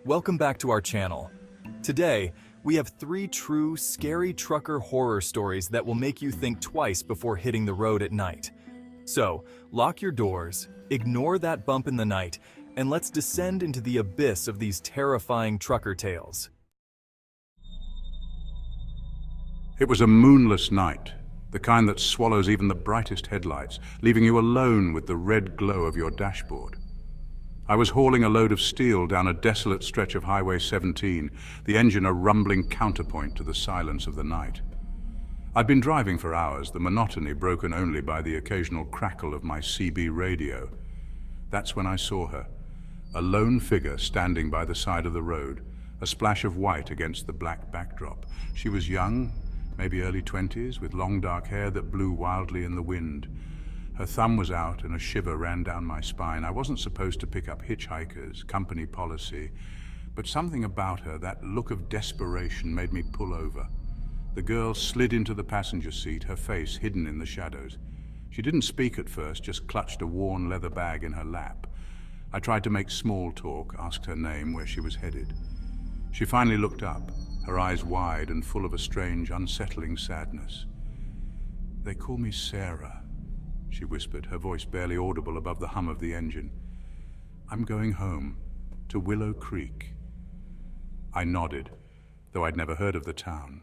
Welcome back to our channel. Today, we have 3 true, scary trucker horror stories that will make you think twice before hitting the road at night. So, lock your doors, ignore that bump in the night, and let's descend into the abyss of these terrifying trucker tales. It was a moonless night, the kind that swallows even the brightest headlights, leaving you alone with the red glow of your dashboard. I was hauling a load of steel down a desolate stretch of Highway 17, the engine a rumbling counterpoint to the silence of the night. I'd been driving for hours, the monotony broken only by the occasional crackle of my CB radio. That's when I saw her, a lone figure standing by the side of the road, a splash of white against the black backdrop. She was young, maybe early 20s, with long dark hair that blew wildly in the wind. Her thumb was out and a shiver ran down my spine. I wasn't supposed to pick up hitchhikers, company policy, but something about her, that look of desperation, made me pull over. The girl slid into the passenger seat, her face hidden in the shadows. She didn't speak at first, just clutched a worn leather bag in her lap. I tried to make small talk, asked her name, where she was headed. She finally looked up, her eyes wide and full of a strange, unsettling sadness. "They call me Sarah," she whispered, her voice barely audible above the hum of the engine. "I'm going home, to Willow Creek." I nodded, though I'd never heard of the town.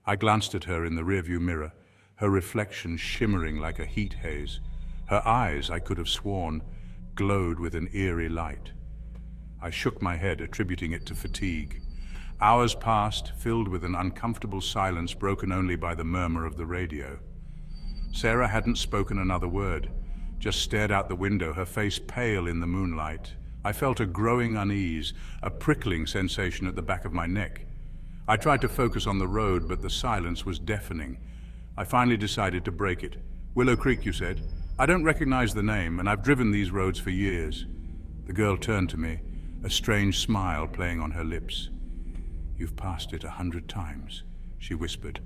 I glanced at her in the rearview mirror, her reflection shimmering like a heat haze. Her eyes, I could have sworn, glowed with an eerie light. I shook my head, attributing it to fatigue. Hours passed, filled with an uncomfortable silence broken only by the murmur of the radio. Sarah hadn't spoken another word, just stared out the window, her face pale in the moonlight. I felt a growing unease, a prickling sensation at the back of my neck. I tried to focus on the road, but the silence was deafening. I finally decided to break it. "Willow Creek, you said? I don't recognize the name, and I've driven these roads for years." The girl turned to me, a strange smile playing on her lips. "You've passed it 100 times, she whispered,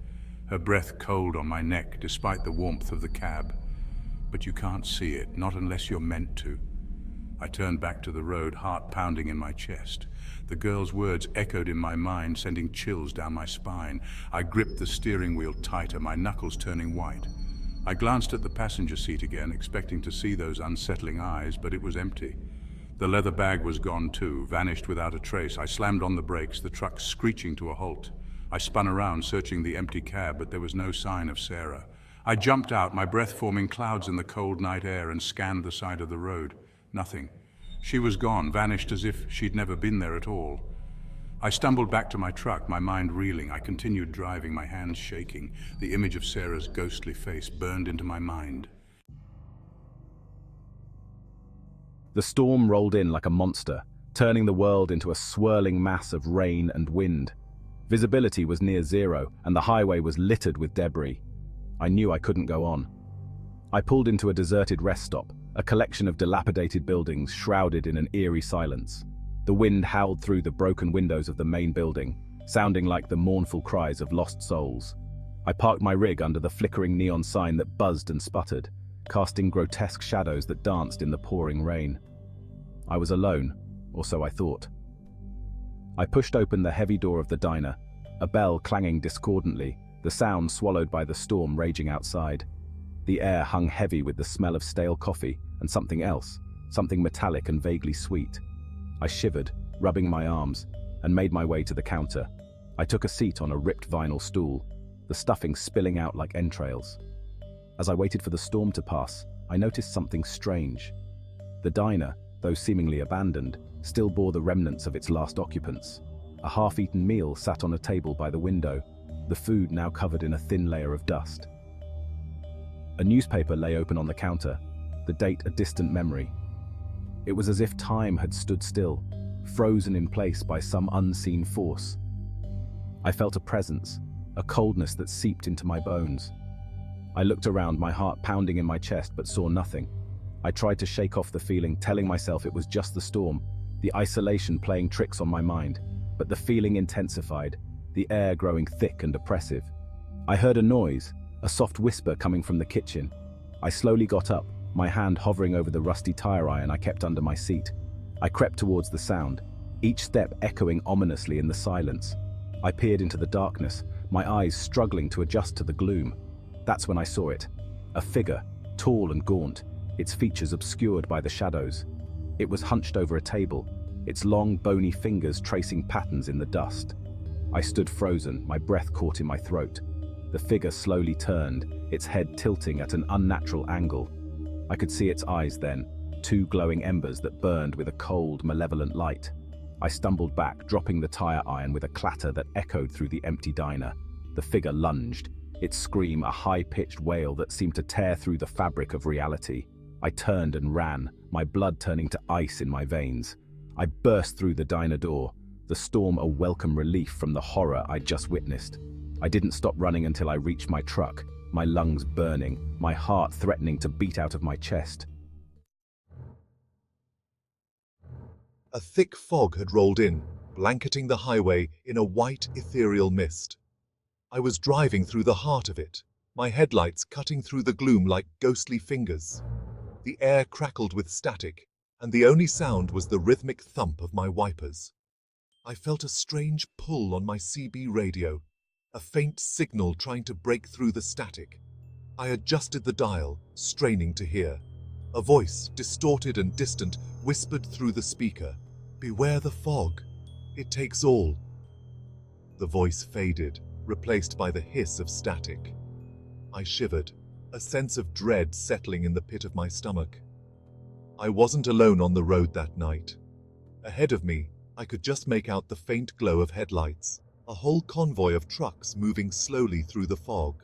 her breath cold on my neck despite the warmth of the cab. "But you can't see it, not unless you're meant to." I turned back to the road, heart pounding in my chest. The girl's words echoed in my mind, sending chills down my spine. I gripped the steering wheel tighter, my knuckles turning white. I glanced at the passenger seat again, expecting to see those unsettling eyes, but it was empty. The leather bag was gone too, vanished without a trace. I slammed on the brakes, the truck screeching to a halt. I spun around, searching the empty cab, but there was no sign of Sarah. I jumped out, my breath forming clouds in the cold night air, and scanned the side of the road. Nothing. She was gone, vanished as if she'd never been there at all. I stumbled back to my truck, my mind reeling. I continued driving, my hands shaking. The image of Sarah's ghostly face burned into my mind. The storm rolled in like a monster, turning the world into a swirling mass of rain and wind. Visibility was near zero, and the highway was littered with debris. I knew I couldn't go on. I pulled into a deserted rest stop, a collection of dilapidated buildings shrouded in an eerie silence. The wind howled through the broken windows of the main building, sounding like the mournful cries of lost souls. I parked my rig under the flickering neon sign that buzzed and sputtered, casting grotesque shadows that danced in the pouring rain. I was alone, or so I thought. I pushed open the heavy door of the diner, a bell clanging discordantly, the sound swallowed by the storm raging outside. The air hung heavy with the smell of stale coffee and something else, something metallic and vaguely sweet. I shivered, rubbing my arms, and made my way to the counter. I took a seat on a ripped vinyl stool, the stuffing spilling out like entrails. As I waited for the storm to pass, I noticed something strange. The diner, though seemingly abandoned, still bore the remnants of its last occupants. A half-eaten meal sat on a table by the window, the food now covered in a thin layer of dust. A newspaper lay open on the counter, the date a distant memory. It was as if time had stood still, frozen in place by some unseen force. I felt a presence, a coldness that seeped into my bones. I looked around, my heart pounding in my chest, but saw nothing. I tried to shake off the feeling, telling myself it was just the storm, the isolation playing tricks on my mind, but the feeling intensified, the air growing thick and oppressive. I heard a noise, a soft whisper coming from the kitchen. I slowly got up, my hand hovering over the rusty tire iron I kept under my seat. I crept towards the sound. each step echoing ominously in the silence. I peered into the darkness, my eyes struggling to adjust to the gloom. That's when I saw it. A figure, tall and gaunt, its features obscured by the shadows. It was hunched over a table, its long, bony fingers tracing patterns in the dust. I stood frozen, my breath caught in my throat. The figure slowly turned, its head tilting at an unnatural angle. I could see its eyes then, two glowing embers that burned with a cold, malevolent light. I stumbled back, dropping the tire iron with a clatter that echoed through the empty diner. The figure lunged, its scream a high-pitched wail that seemed to tear through the fabric of reality. I turned and ran, my blood turning to ice in my veins. I burst through the diner door, the storm a welcome relief from the horror I'd just witnessed. I didn't stop running until I reached my truck, my lungs burning, my heart threatening to beat out of my chest. A thick fog had rolled in, blanketing the highway in a white, ethereal mist. I was driving through the heart of it, my headlights cutting through the gloom like ghostly fingers. The air crackled with static, and the only sound was the rhythmic thump of my wipers. I felt a strange pull on my CB radio, a faint signal trying to break through the static. I adjusted the dial, straining to hear. A voice, distorted and distant, whispered through the speaker, "Beware the fog. It takes all." The voice faded, replaced by the hiss of static. I shivered, a sense of dread settling in the pit of my stomach. I wasn't alone on the road that night. Ahead of me, I could just make out the faint glow of headlights, a whole convoy of trucks moving slowly through the fog.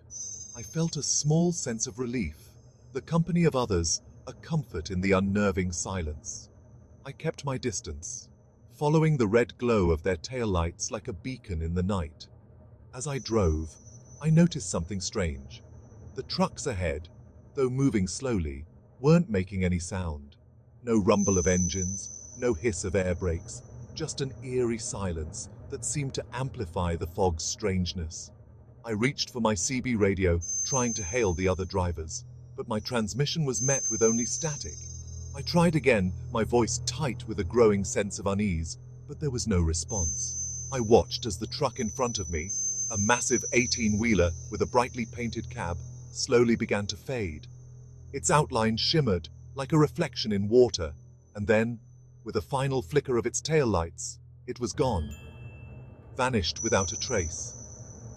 I felt a small sense of relief, the company of others, a comfort in the unnerving silence. I kept my distance, following the red glow of their taillights like a beacon in the night. As I drove, I noticed something strange. The trucks ahead, though moving slowly, weren't making any sound. No rumble of engines, no hiss of air brakes, just an eerie silence that seemed to amplify the fog's strangeness. I reached for my CB radio, trying to hail the other drivers, but my transmission was met with only static. I tried again, my voice tight with a growing sense of unease, but there was no response. I watched as the truck in front of me, a massive 18-wheeler with a brightly painted cab, slowly began to fade. Its outline shimmered like a reflection in water, and then, with a final flicker of its taillights, it was gone. Vanished without a trace.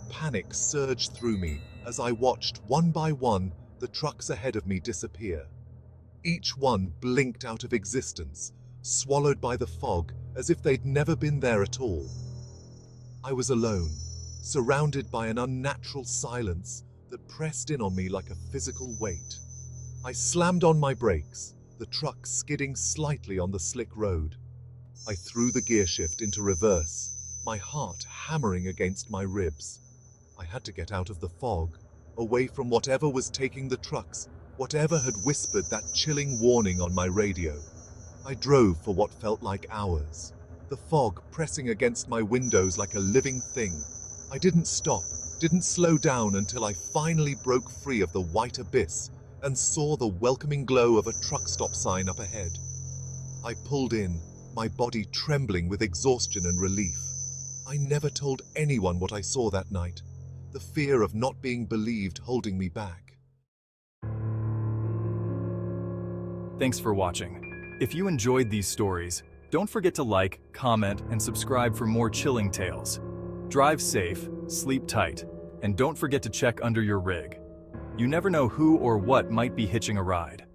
Panic surged through me as I watched, one by one, the trucks ahead of me disappear. Each one blinked out of existence, swallowed by the fog as if they'd never been there at all. I was alone, surrounded by an unnatural silence that pressed in on me like a physical weight. I slammed on my brakes, the truck skidding slightly on the slick road. I threw the gear shift into reverse, my heart hammering against my ribs. I had to get out of the fog, away from whatever was taking the trucks, whatever had whispered that chilling warning on my radio. I drove for what felt like hours, the fog pressing against my windows like a living thing. I didn't stop, didn't slow down until I finally broke free of the white abyss and saw the welcoming glow of a truck stop sign up ahead. I pulled in, my body trembling with exhaustion and relief. I never told anyone what I saw that night, the fear of not being believed holding me back. Thanks for watching. If you enjoyed these stories, don't forget to like, comment, and subscribe for more chilling tales. Drive safe, sleep tight, and don't forget to check under your rig. You never know who or what might be hitching a ride.